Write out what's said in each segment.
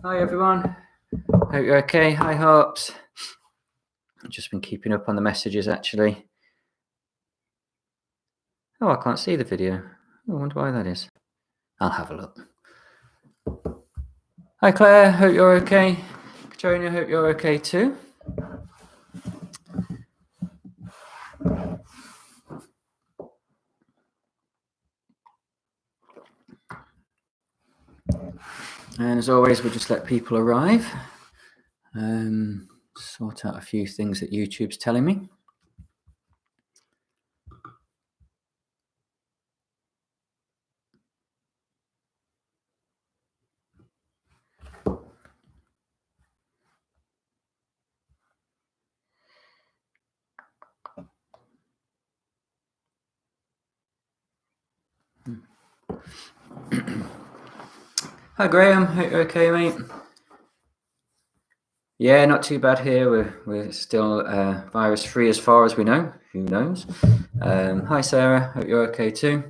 Hi everyone, hope you're okay. Hi Harps. I've just been keeping up on the messages actually. Oh, I can't see the video. Oh, I wonder why that is. I'll have a look. Hi Claire, hope you're okay. Katrina, hope you're okay too. And as always, we'll just let people arrive. Sort out a few things that YouTube's telling me. Hi Graham, hope you're okay, mate. Yeah, not too bad here. We're still virus free as far as we know. Who knows? Hi Sarah, hope you're okay too.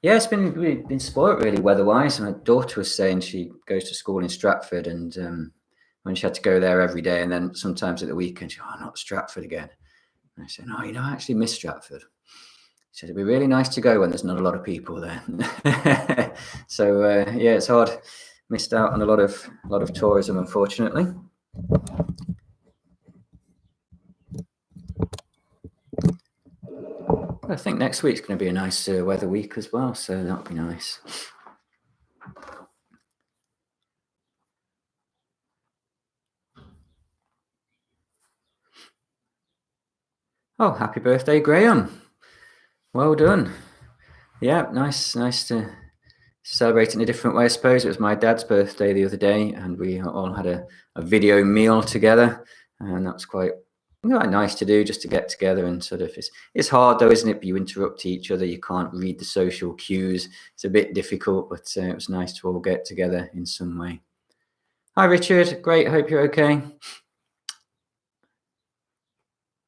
Yeah, we've been spoilt really weather-wise. My daughter was saying she goes to school in Stratford, and when she had to go there every day, and then sometimes at the weekend, not Stratford again. And I said, no, I actually miss Stratford. She said it'd be really nice to go when there's not a lot of people there. So yeah, it's hard. Missed out on a lot of tourism, unfortunately. I think next week's going to be a nice weather week as well, so that'll be nice. Oh, happy birthday, Graham. Well done. Yeah, nice to celebrate in a different way, I suppose. It was my dad's birthday the other day, and we all had a video meal together, and that was quite quite nice to do, just to get together and sort of, it's hard though, isn't it? But you interrupt each other, you can't read the social cues. It's a bit difficult, but it was nice to all get together in some way. Hi, Richard. Great. Hope you're okay.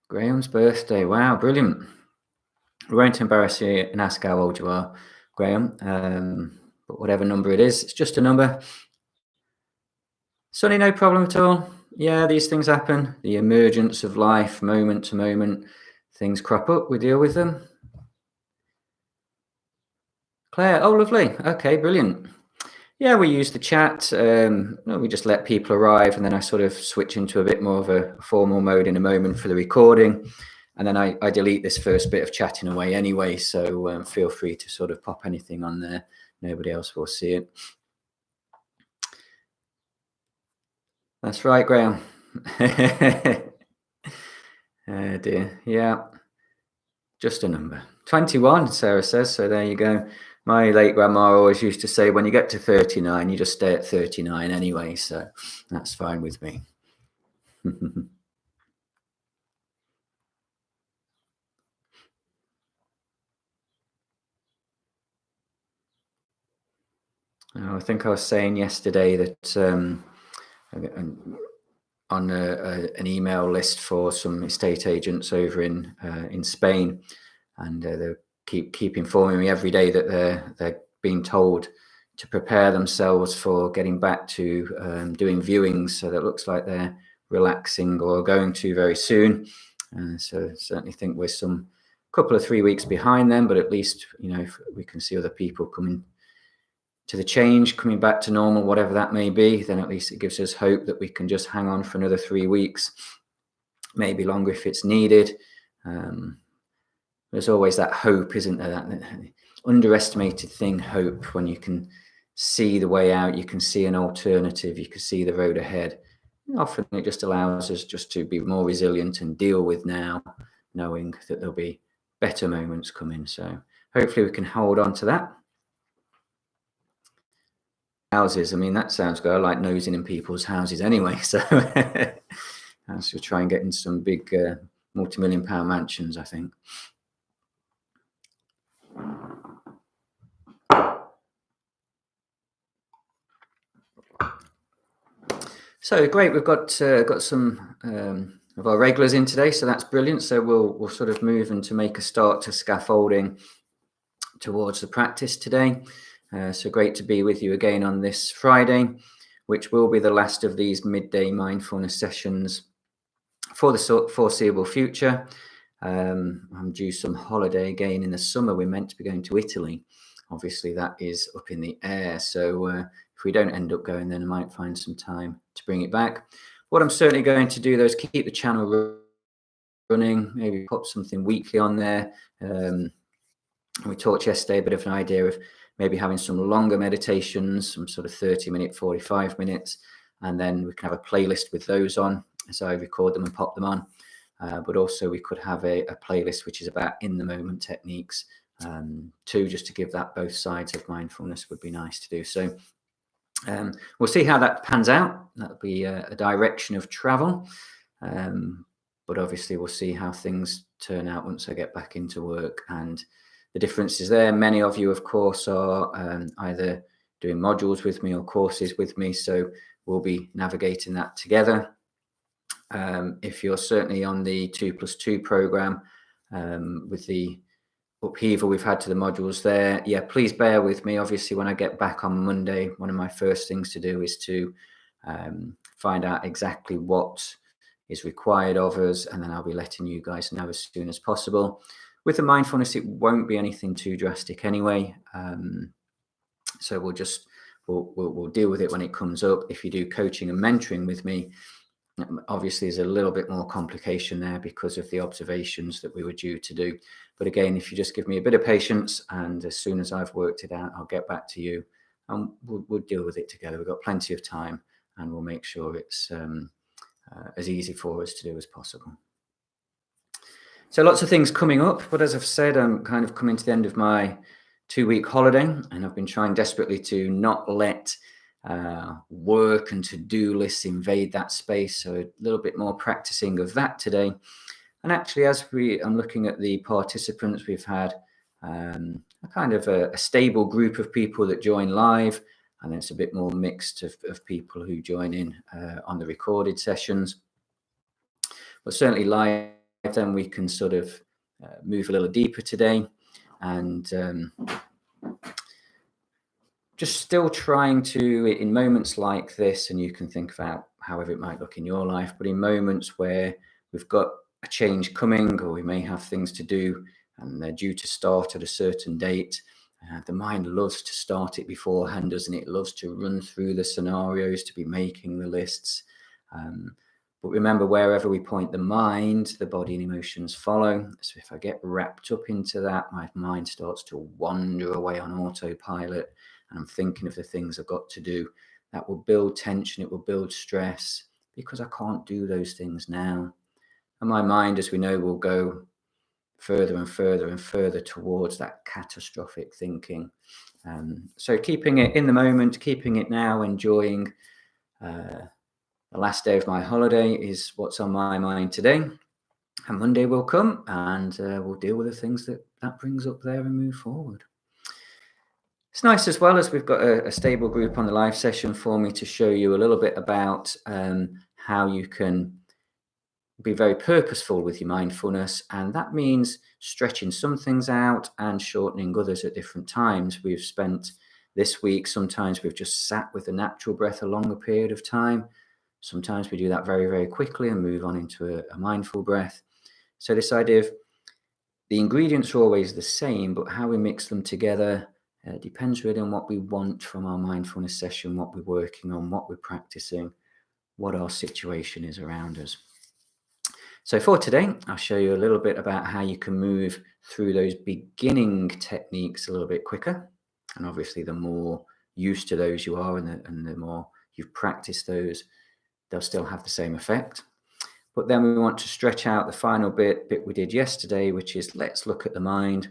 Graham's birthday. Wow, brilliant. We won't embarrass you and ask how old you are, Graham. But whatever number it is, it's just a number. Sonny, no problem at all. Yeah, these things happen. The emergence of life, moment to moment, things crop up. We deal with them. Claire, oh, lovely. Okay, brilliant. Yeah, we use the chat. We just let people arrive, and then I sort of switch into a bit more of a formal mode in a moment for the recording. And then I delete this first bit of chatting away anyway, so feel free to sort of pop anything on there. Nobody else will see it. That's right, Graham. Oh dear, yeah. Just a number. 21, Sarah says, so there you go. My late grandma always used to say, when you get to 39, you just stay at 39 anyway, so that's fine with me. I think I was saying yesterday that on an email list for some estate agents over in Spain, and they keep informing me every day that they're being told to prepare themselves for getting back to doing viewings. So that looks like they're relaxing or going to very soon. So certainly think we're some couple of 3 weeks behind them, but at least, if we can see other people coming to the change, coming back to normal, whatever that may be, then at least it gives us hope that we can just hang on for another 3 weeks, maybe longer if it's needed. There's always that hope, isn't there? That underestimated thing, hope, when you can see the way out, you can see an alternative, you can see the road ahead. Often it just allows us just to be more resilient and deal with now, knowing that there'll be better moments coming. So hopefully we can hold on to that. Houses, I mean, that sounds good. I like nosing in people's houses anyway, so we'll try and get in some big multi-million-pound mansions, I think. So great, we've got some of our regulars in today, so that's brilliant. So we'll sort of move and to make a start to scaffolding towards the practice today. So great to be with you again on this Friday, which will be the last of these midday mindfulness sessions for the foreseeable future. I'm due some holiday again in the summer. We're meant to be going to Italy. Obviously, that is up in the air. So if we don't end up going, then I might find some time to bring it back. What I'm certainly going to do, though, is keep the channel running, maybe put something weekly on there. We talked yesterday a bit of an idea of maybe having some longer meditations, some sort of 30-minute, 45 minutes, and then we can have a playlist with those on as I record them and pop them on. But also we could have a playlist which is about in-the-moment techniques too, just to give that both sides of mindfulness would be nice to do. So we'll see how that pans out. That'll be a direction of travel. But obviously we'll see how things turn out once I get back into work. And the difference is there. Many of you, of course, are either doing modules with me or courses with me. So we'll be navigating that together. If you're certainly on the 2+2 program, with the upheaval we've had to the modules there, yeah, please bear with me. Obviously, when I get back on Monday, one of my first things to do is to find out exactly what is required of us, and then I'll be letting you guys know as soon as possible. With the mindfulness, it won't be anything too drastic anyway. So we'll deal with it when it comes up. If you do coaching and mentoring with me, obviously there's a little bit more complication there because of the observations that we were due to do. But again, if you just give me a bit of patience, and as soon as I've worked it out, I'll get back to you and we'll deal with it together. We've got plenty of time, and we'll make sure it's as easy for us to do as possible. So lots of things coming up, but as I've said, I'm kind of coming to the end of my 2-week holiday, and I've been trying desperately to not let work and to-do lists invade that space. So a little bit more practicing of that today. And actually, as I'm looking at the participants, we've had a kind of a stable group of people that join live, and it's a bit more mixed of people who join in on the recorded sessions. But certainly live, then we can sort of move a little deeper today, and just still trying to, in moments like this, and you can think about however it might look in your life, but in moments where we've got a change coming, or we may have things to do and they're due to start at a certain date, the mind loves to start it beforehand, doesn't it? It loves to run through the scenarios, to be making the lists. But remember, wherever we point the mind, the body and emotions follow. So if I get wrapped up into that, my mind starts to wander away on autopilot, and I'm thinking of the things I've got to do. That will build tension, it will build stress, because I can't do those things now. And my mind, as we know, will go further and further and further towards that catastrophic thinking. So keeping it in the moment, keeping it now, enjoying the last day of my holiday is what's on my mind today. And Monday will come, and we'll deal with the things that brings up there and move forward. It's nice as well, as we've got a stable group on the live session, for me to show you a little bit about how you can be very purposeful with your mindfulness, and that means stretching some things out and shortening others at different times. We've spent this week, sometimes we've just sat with the natural breath a longer period of time. Sometimes we do that very, very quickly and move on into a mindful breath. So this idea of the ingredients are always the same, but how we mix them together depends really on what we want from our mindfulness session, what we're working on, what we're practicing, what our situation is around us. So for today, I'll show you a little bit about how you can move through those beginning techniques a little bit quicker. And obviously, the more used to those you are, and the more you've practiced those, they'll still have the same effect. But then we want to stretch out the final bit we did yesterday, which is let's look at the mind,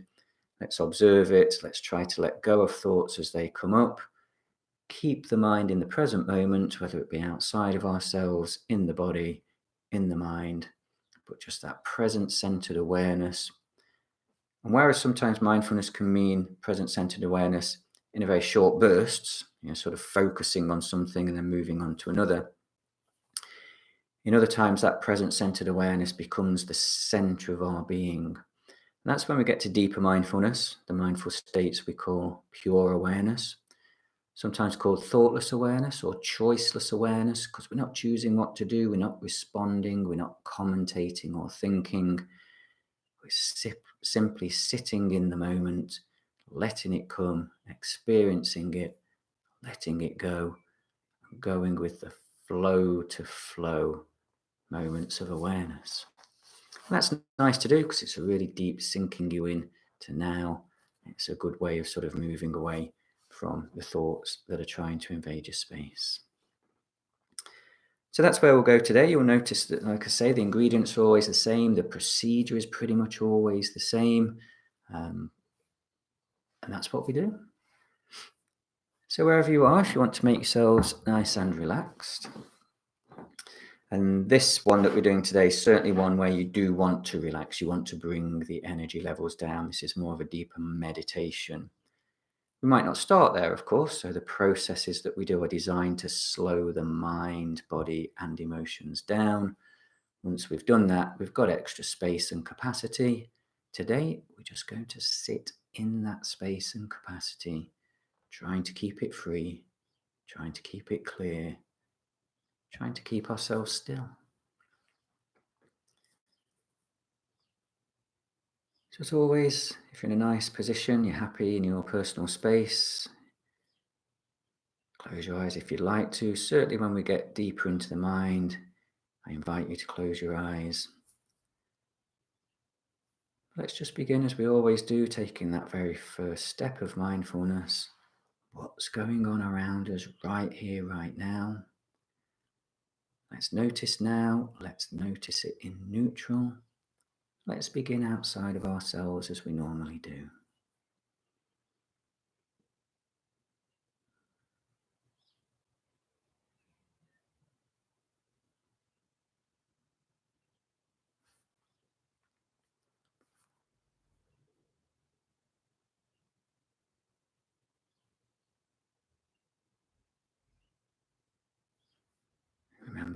let's observe it, let's try to let go of thoughts as they come up. Keep the mind in the present moment, whether it be outside of ourselves, in the body, in the mind, but just that present-centered awareness. And whereas sometimes mindfulness can mean present-centered awareness in a very short bursts, sort of focusing on something and then moving on to another, in other times that present-centered awareness becomes the center of our being. And that's when we get to deeper mindfulness, the mindful states we call pure awareness, sometimes called thoughtless awareness or choiceless awareness, because we're not choosing what to do, we're not responding, we're not commentating or thinking. We're simply sitting in the moment, letting it come, experiencing it, letting it go, going with the flow to flow moments of awareness. And that's nice to do because it's a really deep sinking you in to now. It's a good way of sort of moving away from the thoughts that are trying to invade your space. So that's where we'll go today. You'll notice that, like I say, the ingredients are always the same. The procedure is pretty much always the same. And that's what we do. So wherever you are, if you want to make yourselves nice and relaxed. And this one that we're doing today is certainly one where you do want to relax. You want to bring the energy levels down. This is more of a deeper meditation. We might not start there, of course. So the processes that we do are designed to slow the mind, body, and emotions down. Once we've done that, we've got extra space and capacity. Today, we're just going to sit in that space and capacity, trying to keep it free, trying to keep it clear, trying to keep ourselves still. So as always, if you're in a nice position, you're happy in your personal space, close your eyes if you'd like to. Certainly when we get deeper into the mind, I invite you to close your eyes. Let's just begin, as we always do, taking that very first step of mindfulness. What's going on around us right here, right now? Let's notice now. Let's notice it in neutral. Let's begin outside of ourselves as we normally do.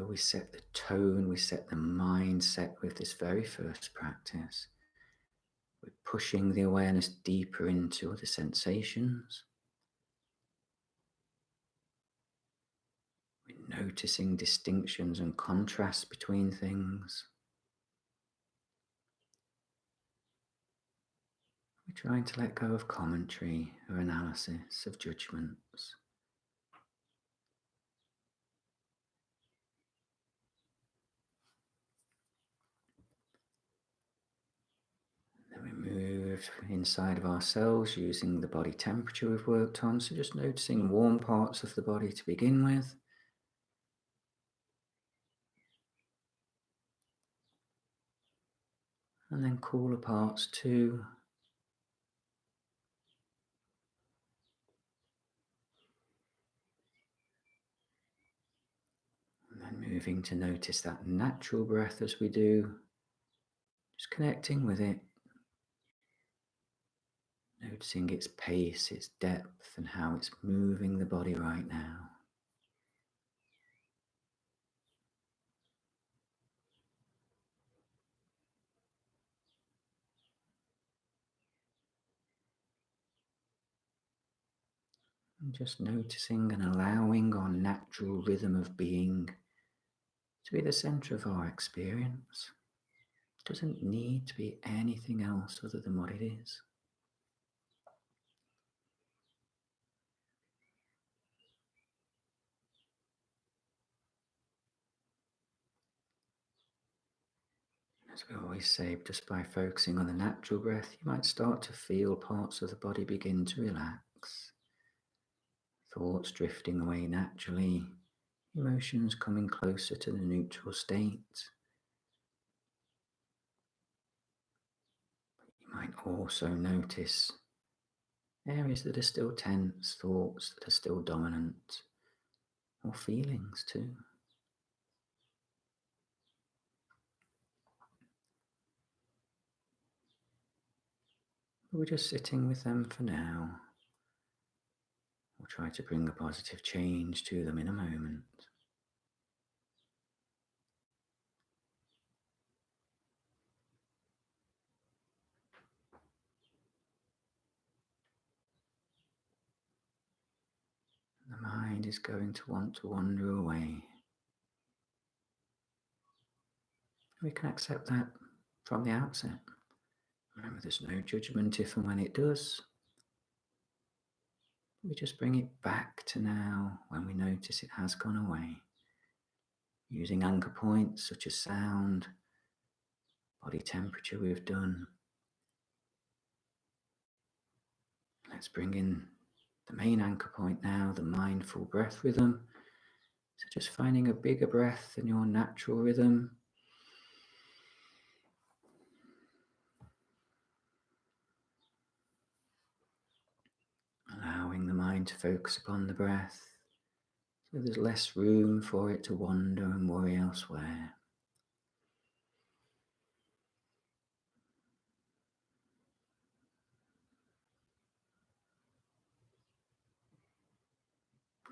feel we set the tone, we set the mindset with this very first practice. We're pushing the awareness deeper into the sensations. We're noticing distinctions and contrasts between things. We're trying to let go of commentary or analysis of judgments. Then we move inside of ourselves using the body temperature we've worked on. So just noticing warm parts of the body to begin with. And then cooler parts too. And then moving to notice that natural breath as we do. Just connecting with it. Noticing its pace, its depth, and how it's moving the body right now. And just noticing and allowing our natural rhythm of being to be the center of our experience. It doesn't need to be anything else other than what it is. As we always say, just by focusing on the natural breath, you might start to feel parts of the body begin to relax. Thoughts drifting away naturally, emotions coming closer to the neutral state. You might also notice areas that are still tense, thoughts that are still dominant, or feelings too. But we're just sitting with them for now. We'll try to bring a positive change to them in a moment. The mind is going to want to wander away. We can accept that from the outset. Remember, there's no judgment if and when it does. We just bring it back to now when we notice it has gone away. Using anchor points such as sound, body temperature we've done. Let's bring in the main anchor point now, the mindful breath rhythm. So just finding a bigger breath than your natural rhythm. Allowing the mind to focus upon the breath, so there's less room for it to wander and worry elsewhere.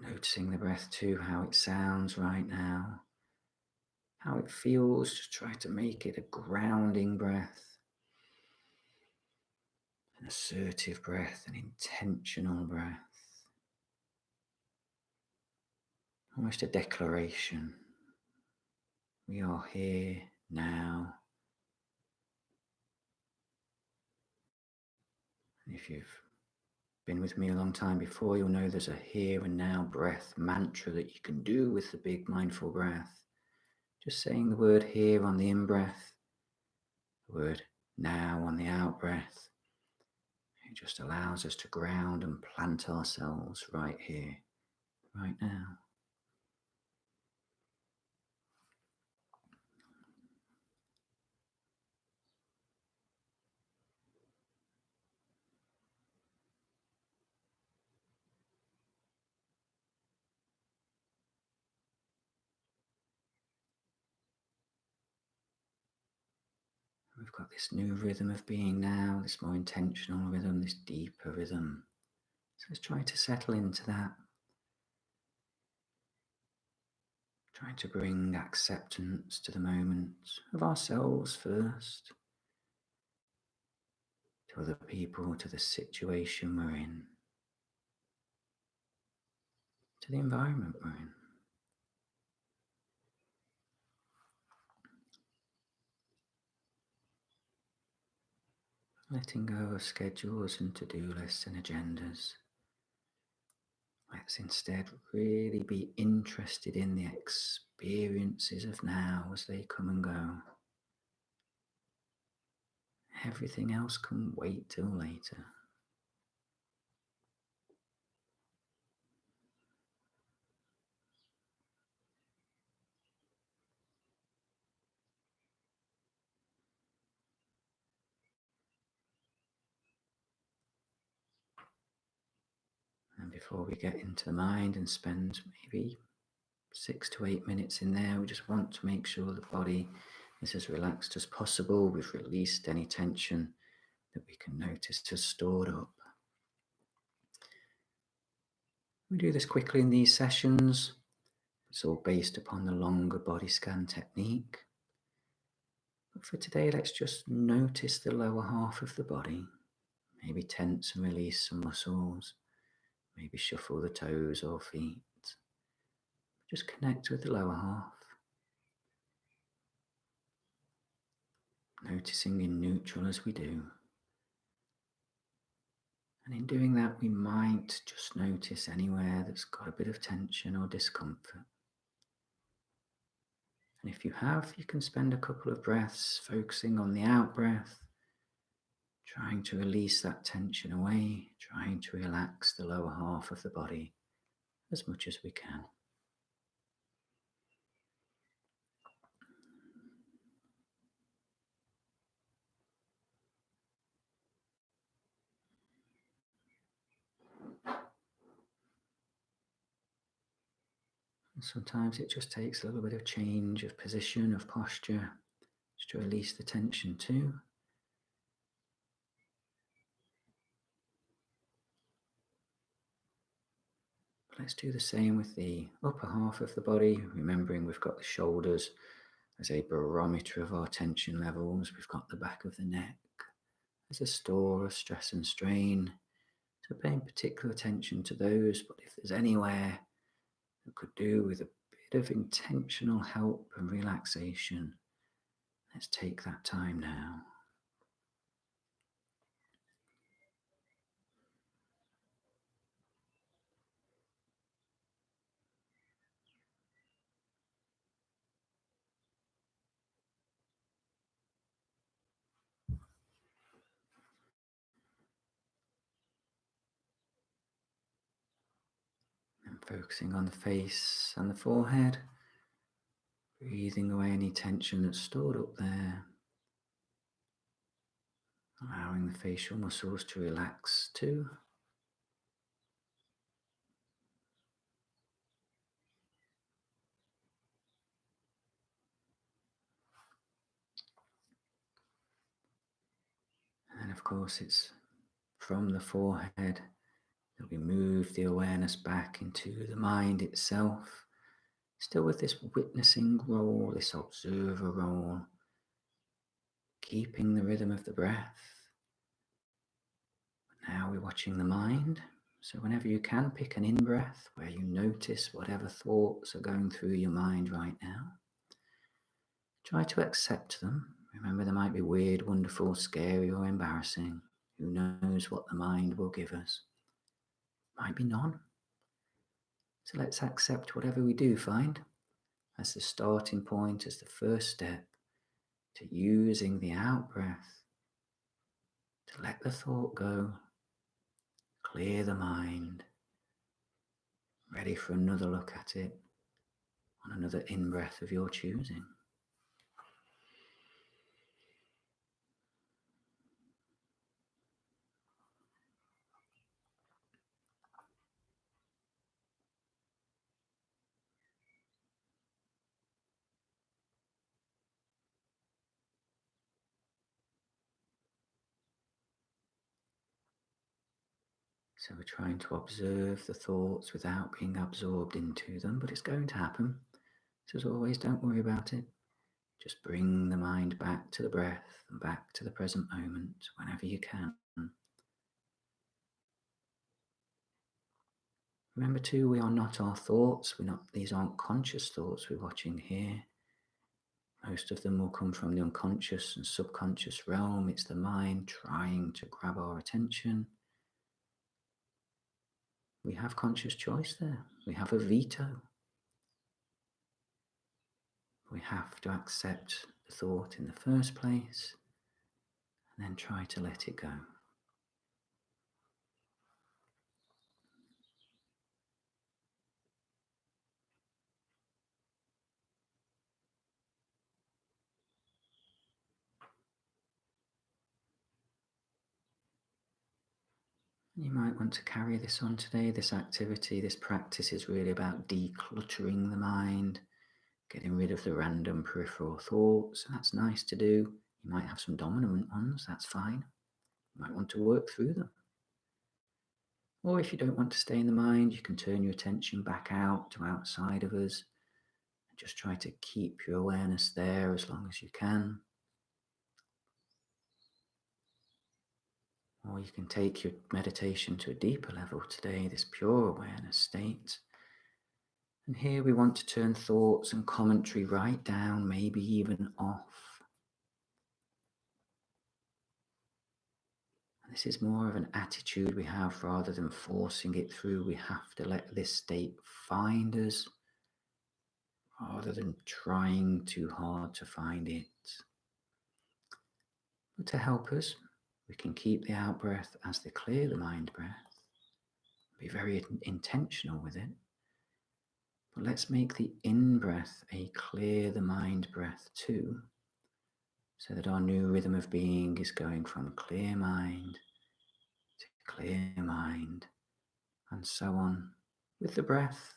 Noticing the breath too, how it sounds right now, how it feels to try to make it a grounding breath, an assertive breath, an intentional breath, almost a declaration. We are here now. And if you've been with me a long time before, you'll know there's a here and now breath mantra that you can do with the big mindful breath. Just saying the word here on the in-breath, the word now on the out-breath. It just allows us to ground and plant ourselves right here, right now. We've got this new rhythm of being now, this more intentional rhythm, this deeper rhythm. So let's try to settle into that. Trying to bring acceptance to the moment of ourselves first, to other people, to the situation we're in, to the environment we're in. Letting go of schedules and to-do lists and agendas. Let's instead really be interested in the experiences of now as they come and go. Everything else can wait till later. And before we get into the mind and spend maybe 6 to 8 minutes in there, we just want to make sure the body is as relaxed as possible. We've released any tension that we can notice has stored up. We do this quickly in these sessions. It's all based upon the longer body scan technique. But for today, let's just notice the lower half of the body. Maybe tense and release some muscles. Maybe shuffle the toes or feet. Just connect with the lower half. Noticing in neutral as we do. And in doing that, we might just notice anywhere that's got a bit of tension or discomfort. And if you have, you can spend a couple of breaths focusing on the out breath, trying to release that tension away, trying to relax the lower half of the body as much as we can. And sometimes it just takes a little bit of change of position, of posture, just to release the tension too. Let's do the same with the upper half of the body, remembering we've got the shoulders as a barometer of our tension levels. We've got the back of the neck as a store of stress and strain. So paying particular attention to those, but if there's anywhere that could do with a bit of intentional help and relaxation, let's take that time now. And focusing on the face and the forehead, breathing away any tension that's stored up there. Allowing the facial muscles to relax too. And of course, it's from the forehead that we move the awareness back into the mind itself, still with this witnessing role, this observer role, keeping the rhythm of the breath. But now we're watching the mind. So whenever you can, pick an in-breath where you notice whatever thoughts are going through your mind right now. Try to accept them. Remember, they might be weird, wonderful, scary, or embarrassing. Who knows what the mind will give us? Might be none. So let's accept whatever we do find as the starting point, as the first step to using the out breath to let the thought go, clear the mind, ready for another look at it on another in-breath of your choosing. So we're trying to observe the thoughts without being absorbed into them, but it's going to happen. So as always, don't worry about it. Just bring the mind back to the breath and back to the present moment whenever you can. Remember too, we are not our thoughts. These aren't conscious thoughts we're watching here. Most of them will come from the unconscious and subconscious realm. It's the mind trying to grab our attention. We have conscious choice there. We have a veto. We have to accept the thought in the first place and then try to let it go. You might want to carry this on today. This activity, this practice is really about decluttering the mind, getting rid of the random peripheral thoughts. That's nice to do. You might have some dominant ones, that's fine. You might want to work through them. Or if you don't want to stay in the mind, you can turn your attention back out to outside of us and just try to keep your awareness there as long as you can. Or you can take your meditation to a deeper level today, this pure awareness state. And here we want to turn thoughts and commentary right down, maybe even off. And this is more of an attitude we have rather than forcing it through. We have to let this state find us rather than trying too hard to find it. But to help us, we can keep the out breath as the clear the mind breath. Be very intentional with it. But let's make the in breath a clear the mind breath too, so that our new rhythm of being is going from clear mind to clear mind, and so on with the breath,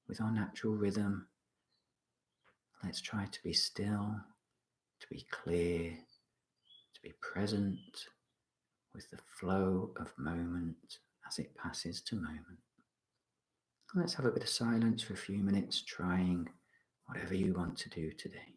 with our natural rhythm. Let's try to be still, to be clear, to be present with the flow of moment as it passes to moment. Let's have a bit of silence for a few minutes, trying whatever you want to do today.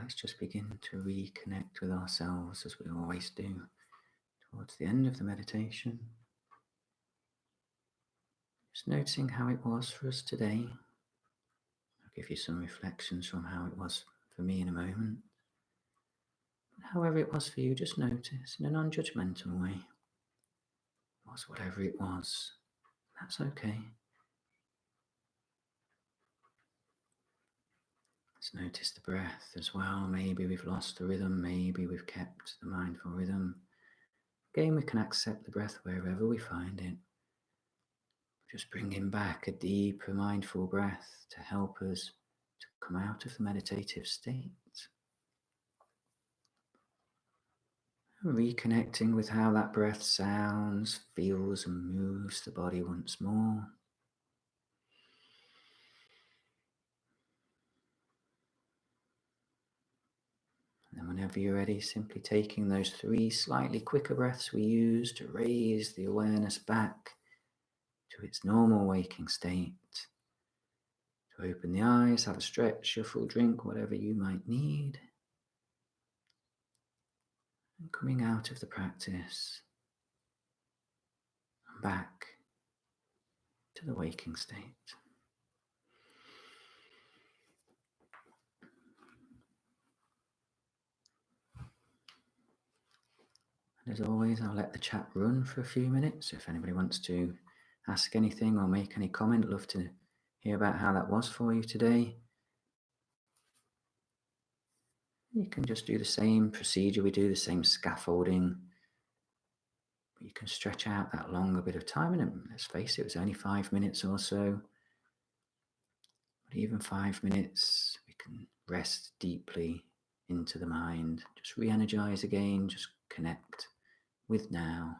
let's just begin to reconnect with ourselves as we always do towards the end of the meditation. Just noticing how it was for us today. I'll give you some reflections from how it was for me in a moment. However it was for you, just notice in a non-judgmental way. It was whatever it was. That's okay. Let's notice the breath as well. Maybe we've lost the rhythm. Maybe we've kept the mindful rhythm. Again, we can accept the breath wherever we find it. Just bringing back a deeper mindful breath to help us to come out of the meditative state. Reconnecting with how that breath sounds, feels and moves the body once more. And whenever you're ready, simply taking those 3 slightly quicker breaths we use to raise the awareness back to its normal waking state. To open the eyes, have a stretch, a full drink, whatever you might need. And coming out of the practice and back to the waking state. And as always, I'll let the chat run for a few minutes. If anybody wants to ask anything or make any comment, I'd love to hear about how that was for you today. You can just do the same procedure we do, the same scaffolding. But you can stretch out that longer bit of time. And let's face it was only 5 minutes or so. But even 5 minutes, we can rest deeply into the mind. Just re-energize again, just connect with now.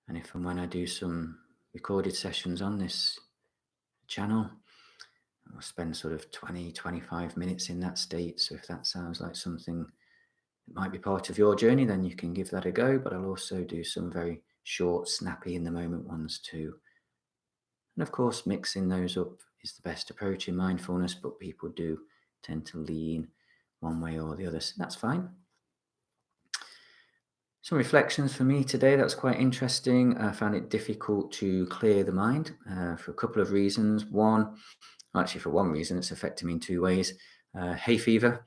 And if and when I do some recorded sessions on this channel, I'll spend sort of 20-25 minutes in that state. So if that sounds like something that might be part of your journey, then you can give that a go. But I'll also do some very short, snappy, in the moment ones too. And of course, mixing those up is the best approach in mindfulness, but people do tend to lean one way or the other. So that's fine. Some reflections for me today. That's quite interesting. I found it difficult to clear the mind for a couple of reasons. For one reason, it's affecting me in 2 ways. Hay fever.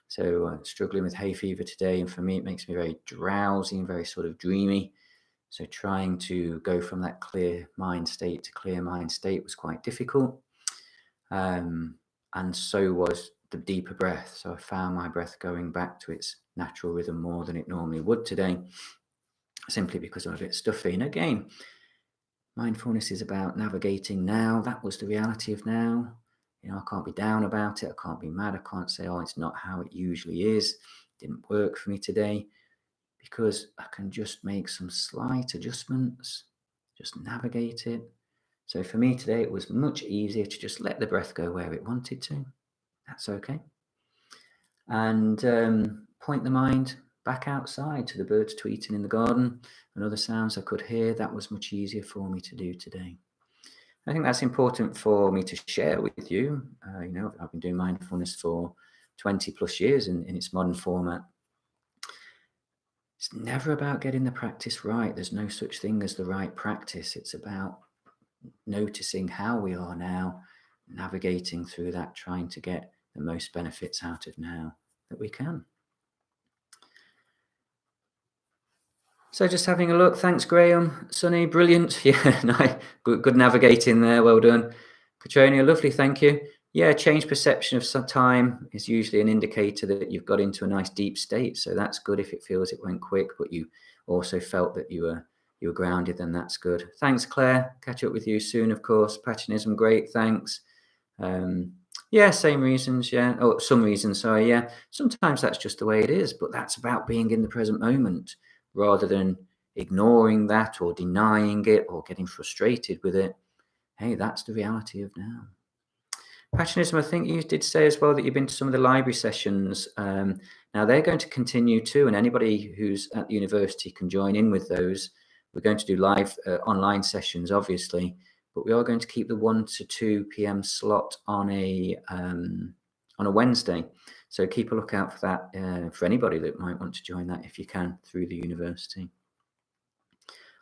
So struggling with hay fever today. And for me, it makes me very drowsy and very sort of dreamy. So trying to go from that clear mind state to clear mind state was quite difficult. And so was the deeper breath. So I found my breath going back to its natural rhythm more than it normally would today, simply because I'm a bit stuffy. And again, mindfulness is about navigating now. That was the reality of now. I can't be down about it. I can't be mad. I can't say, oh, it's not how it usually is. It didn't work for me today, because I can just make some slight adjustments, just navigate it. So for me today, it was much easier to just let the breath go where it wanted to. That's okay. And point the mind back outside to the birds tweeting in the garden and other sounds I could hear. That was much easier for me to do today. I think that's important for me to share with you. I've been doing mindfulness for 20 plus years in its modern format. It's never about getting the practice right. There's no such thing as the right practice. It's about noticing how we are now, navigating through that, trying to get the most benefits out of now that we can. So just having a look. Thanks, Graham. Sunny, brilliant. Yeah, nice. Good navigating there. Well done. Katronia, lovely. Thank you. Yeah, change perception of some time is usually an indicator that you've got into a nice deep state. So that's good if it feels it went quick, but you also felt that you were grounded, then that's good. Thanks, Claire. Catch up with you soon, of course. Patronism, great. Thanks. Yeah, same reasons. Yeah. Oh, some reasons. Sorry. Yeah. Sometimes that's just the way it is, but that's about being in the present moment rather than ignoring that or denying it or getting frustrated with it. Hey, that's the reality of now. Patronism, I think you did say as well that you've been to some of the library sessions. Now they're going to continue too, and anybody who's at the university can join in with those. We're going to do live online sessions, obviously, but we are going to keep the 1 to 2 p.m. slot on a Wednesday. So keep a lookout for that for anybody that might want to join that if you can through the university.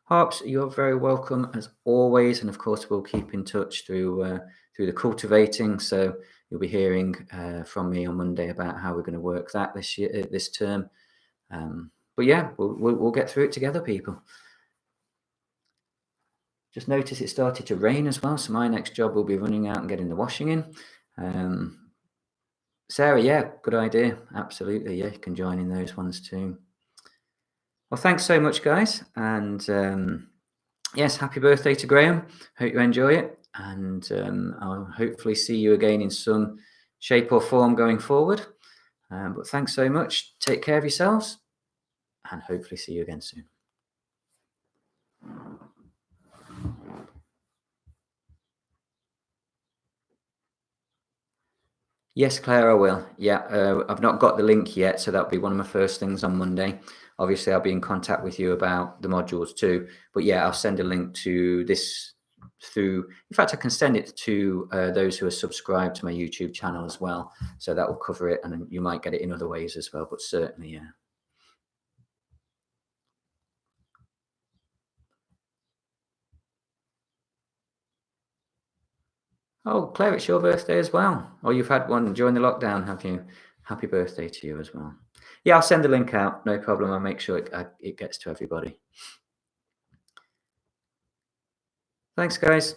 Harps, you're very welcome as always, and of course we'll keep in touch through the cultivating. So you'll be hearing from me on Monday about how we're going to work that this term. But yeah, we'll get through it together, people. Just notice it started to rain as well, so my next job will be running out and getting the washing in. Sarah, yeah, good idea. Absolutely, yeah, you can join in those ones too. Well, thanks so much, guys, and yes, happy birthday to Graham. Hope you enjoy it, and I'll hopefully see you again in some shape or form going forward. But thanks so much. Take care of yourselves, and hopefully see you again soon. Yes, Claire, I will. Yeah, I've not got the link yet, so that'll be one of my first things on Monday. Obviously, I'll be in contact with you about the modules too. But yeah, I'll send a link to this through. In fact, I can send it to those who are subscribed to my YouTube channel as well. So that will cover it, and you might get it in other ways as well. But certainly, yeah. Oh, Claire, it's your birthday as well. Or you've had one during the lockdown, have you? Happy birthday to you as well. Yeah, I'll send the link out. No problem. I'll make sure it gets to everybody. Thanks, guys.